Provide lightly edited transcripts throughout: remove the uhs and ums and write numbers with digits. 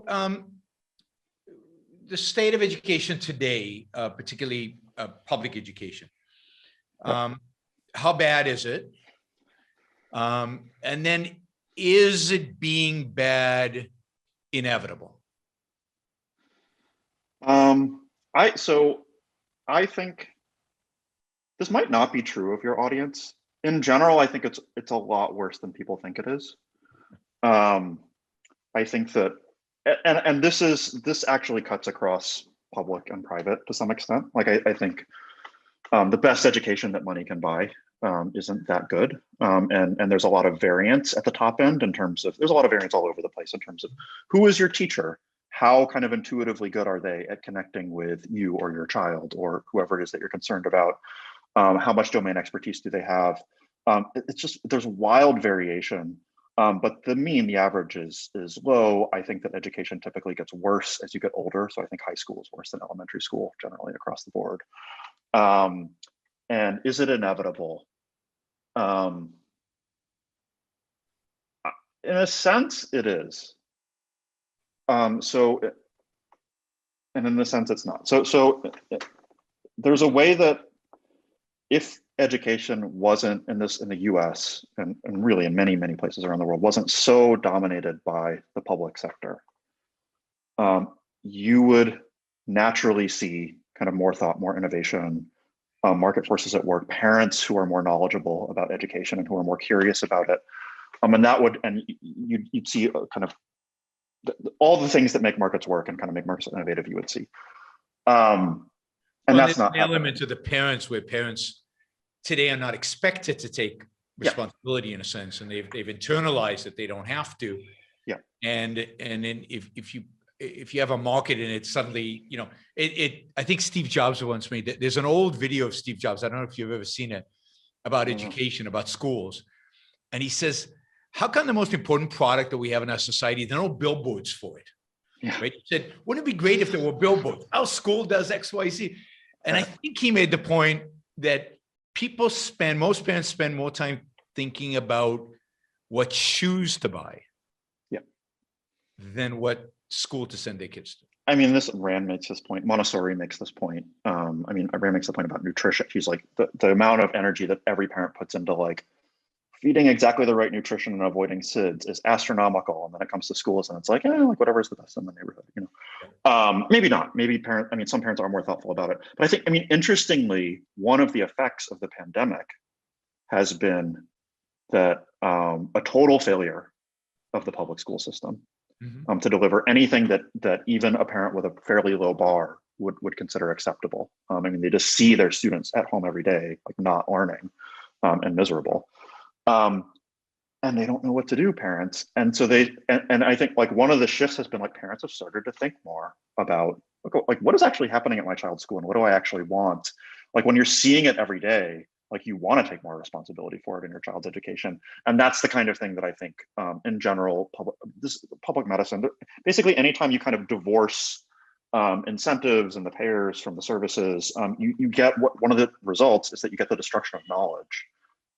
um, the state of education today, particularly public education, how bad is it? And then, is it being bad inevitable? I think this might not be true of your audience. In general, I think it's a lot worse than people think it is. I think that, and this actually cuts across public and private to some extent. Like I think the best education that money can buy isn't that good, and there's a lot of variance at the top end in terms of, there's a lot of variance all over the place in terms of who is your teacher, how kind of intuitively good are they at connecting with you or your child or whoever it is that you're concerned about, how much domain expertise do they have. It's just, there's wild variation. But the mean, the average is low. I think that education typically gets worse as you get older. So I think high school is worse than elementary school generally across the board. And is it inevitable? In a sense, it is. And in a sense, it's not. So there's a way that if education wasn't in the US and really in many places around the world wasn't so dominated by the public sector, you would naturally see kind of more thought, more innovation, market forces at work, parents who are more knowledgeable about education and who are more curious about it. And that would, and you'd see kind of all the things that make markets work and kind of make markets innovative, you would see. And that's not an element to the parents, where parents today are not expected to take responsibility in a sense, and they've internalized that they don't have to. Yeah. And then if you have a market and it suddenly, I think Steve Jobs once made, there's an old video of Steve Jobs, I don't know if you've ever seen it, about education, about schools. And he says, how come the most important product that we have in our society, there are no billboards for it? Yeah. Right? He said, wouldn't it be great if there were billboards? Our school does X, Y, Z. And I think he made the point that most parents spend more time thinking about what shoes to buy than what school to send their kids to. I mean, Rand makes this point, Montessori makes this point. Rand makes the point about nutrition. He's like, the amount of energy that every parent puts into like feeding exactly the right nutrition and avoiding SIDS is astronomical. And then it comes to schools and it's like, like whatever is the best in the neighborhood, maybe not, maybe some parents are more thoughtful about it. But I think, interestingly, one of the effects of the pandemic has been that a total failure of the public school system to deliver anything that even a parent with a fairly low bar would consider acceptable. They just see their students at home every day, like not learning and miserable. And they don't know what to do, parents. And so and I think like one of the shifts has been like parents have started to think more about like what is actually happening at my child's school and what do I actually want? Like when you're seeing it every day, like you want to take more responsibility for it in your child's education. And that's the kind of thing that I think in general, public medicine, basically anytime you kind of divorce incentives and the payers from the services, you get one of the results is that you get the destruction of knowledge.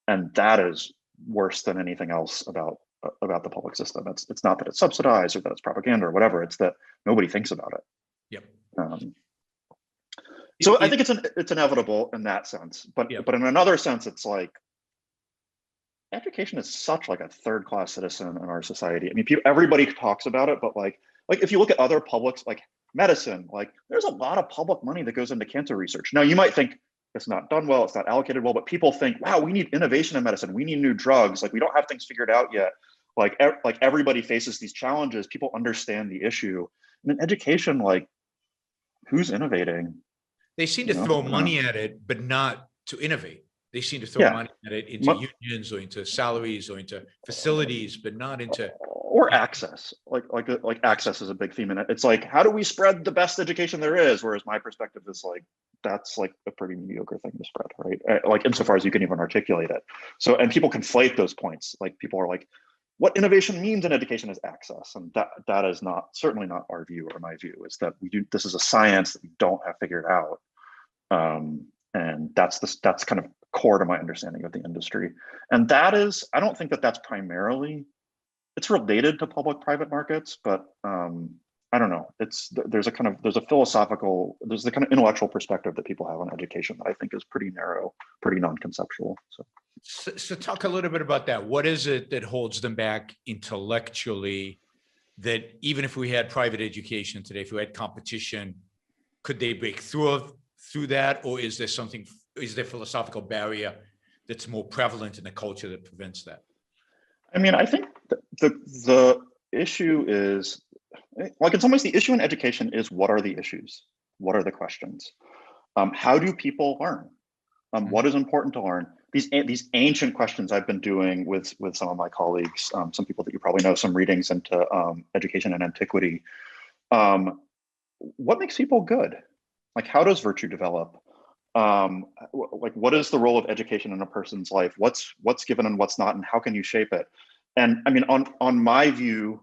And that is worse than anything else about the public system. It's not that it's subsidized or that it's propaganda or whatever. It's that nobody thinks about it. Yep. So I think it's inevitable in that sense, but in another sense, it's like education is such like a third-class citizen in our society. Everybody talks about it, but like if you look at other publics, like medicine, like there's a lot of public money that goes into cancer research. Now you might think, it's not done well, it's not allocated well, but people think, wow, we need innovation in medicine, we need new drugs, like we don't have things figured out yet. Like everybody faces these challenges, people understand the issue. And in education, like who's innovating? They seem to throw money at it, but not to innovate. They seem to throw money at it into unions or into salaries or into facilities, but not into or access. Like access is a big theme in it. It's like, how do we spread the best education there is? Whereas my perspective is like, that's like a pretty mediocre thing to spread, right? Like insofar as you can even articulate it. So, and people conflate those points. Like people are like, what innovation means in education is access. And that is certainly not our view or my view, is that this is a science that we don't have figured out. And that's kind of core to my understanding of the industry. And that is, I don't think that that's primarily, it's related to public-private markets, but I don't know. There's a the kind of intellectual perspective that people have on education that I think is pretty narrow, pretty non-conceptual. So talk a little bit about that. What is it that holds them back intellectually, that even if we had private education today, if we had competition, could they break through that? Or is there philosophical barrier that's more prevalent in the culture that prevents that? I mean, I think the issue is, like, in some ways, the issue in education is, what are the issues? What are the questions? How do people learn? What is important to learn? These ancient questions I've been doing with some of my colleagues, some people that you probably know, some readings into education and antiquity. What makes people good? Like, how does virtue develop? Like, what is the role of education in a person's life? What's given and what's not, and how can you shape it? And I mean, on my view,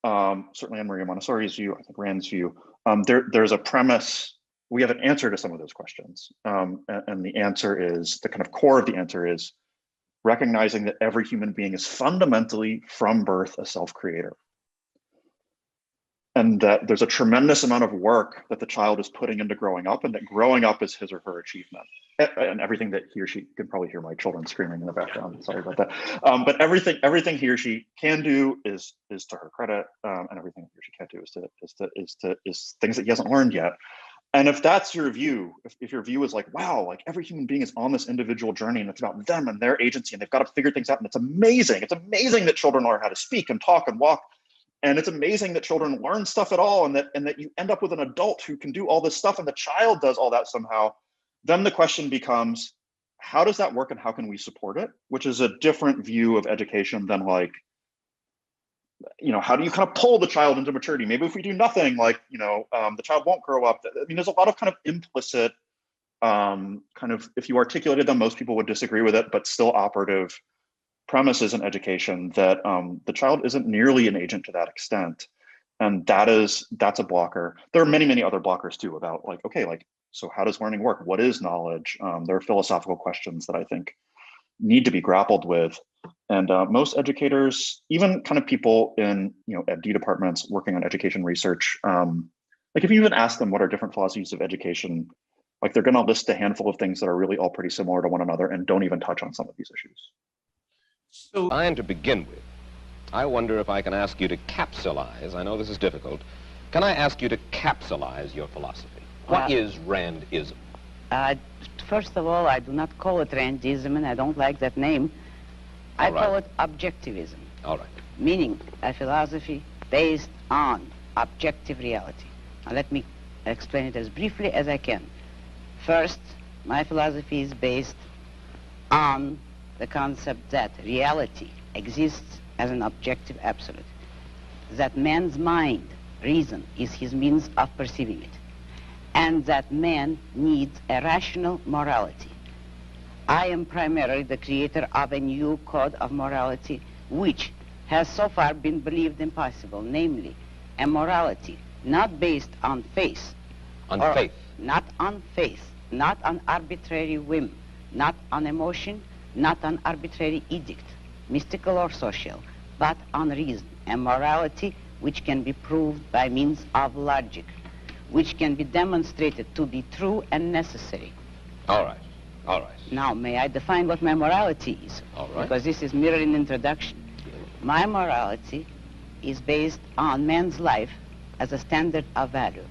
certainly on Maria Montessori's view, I think Rand's view, there's a premise. We have an answer to some of those questions. And the answer is, the kind of core of the answer is recognizing that every human being is fundamentally, from birth, a self-creator. And that there's a tremendous amount of work that the child is putting into growing up, and that growing up is his or her achievement. And everything that he or she can probably hear my children screaming in the background. Sorry about that. But everything he or she can do is to her credit, and everything he or she can't do is things that he hasn't learned yet. And if that's your view, if your view is like, wow, like every human being is on this individual journey and it's about them and their agency and they've got to figure things out, and it's amazing. It's amazing that children learn how to speak and talk and walk. And it's amazing that children learn stuff at all, and that you end up with an adult who can do all this stuff and the child does all that somehow. Then the question becomes, how does that work and how can we support it? Which is a different view of education than, like, you know, how do you kind of pull the child into maturity? Maybe if we do nothing, like, you know, the child won't grow up. I mean, there's a lot of kind of implicit, kind of, if you articulated them, most people would disagree with it, but still operative premises in education that the child isn't nearly an agent to that extent. And that's a blocker. There are many, many other blockers too, about, like, okay, like, so how does learning work? What is knowledge? There are philosophical questions that I think need to be grappled with. And most educators, even kind of people in, you know, ed departments working on education research, like, if you even ask them what are different philosophies of education, like, they're going to list a handful of things that are really all pretty similar to one another and don't even touch on some of these issues. So, and to begin with, I wonder if I can ask you to capsulize. I know this is difficult. Can I ask you to capsulize your philosophy? What is Randism? First of all, I do not call it Randism, and I don't like that name. I call it Objectivism. All right. Meaning a philosophy based on objective reality. Now, let me explain it as briefly as I can. First, my philosophy is based on the concept that reality exists as an objective absolute, that man's mind, reason, is his means of perceiving it, and that man needs a rational morality. I am primarily the creator of a new code of morality which has so far been believed impossible, namely a morality not based on faith. On faith? Not on faith, not on arbitrary whim, not on emotion, not on arbitrary edict, mystical or social, but on reason, a morality which can be proved by means of logic, which can be demonstrated to be true and necessary. All right, all right. Now, may I define what my morality is? All right. Because this is merely an introduction. My morality is based on man's life as a standard of value.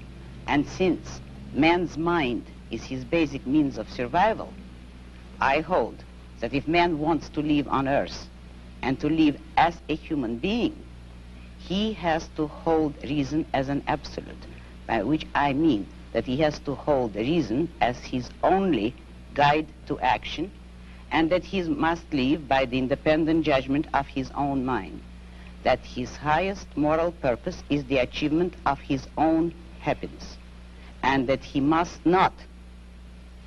And since man's mind is his basic means of survival, I hold that if man wants to live on Earth and to live as a human being, he has to hold reason as an absolute, by which I mean that he has to hold reason as his only guide to action, and that he must live by the independent judgment of his own mind, that his highest moral purpose is the achievement of his own happiness, and that he must not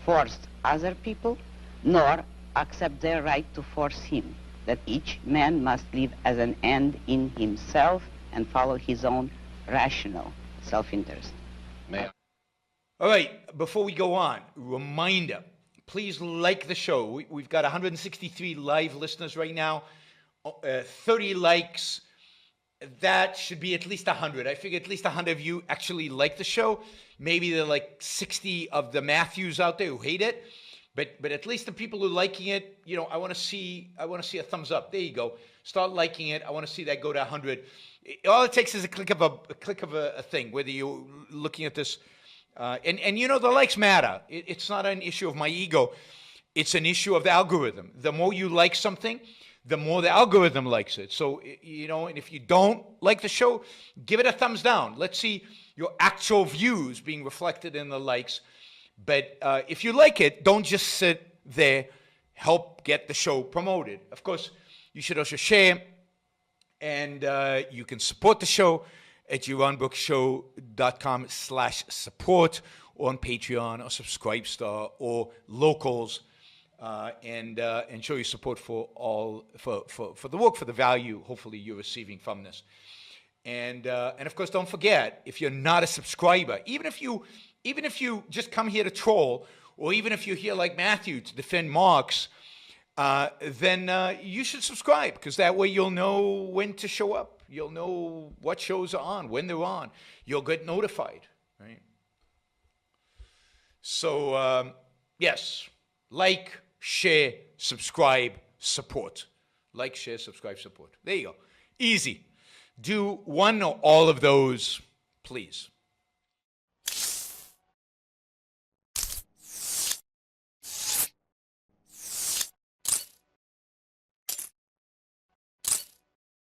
force other people nor accept their right to force him, that each man must live as an end in himself and follow his own rational self-interest. May I? All right, before we go on, reminder, please like the show. We've got 163 live listeners right now, 30 likes. that should be at least 100. I figure at least 100 of you actually like the show. Maybe there are like 60 of the Matthews out there who hate it, but at least the people who are liking it, you know, I want to see a thumbs up. There you go. Start liking it. I want to see that go to 100. All it takes is a click of a thing. Whether you're looking at this, and you know, the likes matter. It's not an issue of my ego. It's an issue of the algorithm. The more you like something, the more the algorithm likes it. So, you know, and if you don't like the show, give it a thumbs down. Let's see your actual views being reflected in the likes. But if you like it, don't just sit there. Help get the show promoted. Of course, you should also share, and you can support the show at JeronBrooksShow.com/support, or on Patreon or Subscribestar or Locals. And show your support for the work, for the value, hopefully, you're receiving from this. And of course, don't forget, if you're not a subscriber, even if you just come here to troll, or even if you're here like Matthew to defend Marx, then you should subscribe, because that way you'll know when to show up. You'll know what shows are on, when they're on. You'll get notified, right? So, yes, like, share, subscribe, support. Like, share, subscribe, support. There you go. Easy. Do one or all of those, please.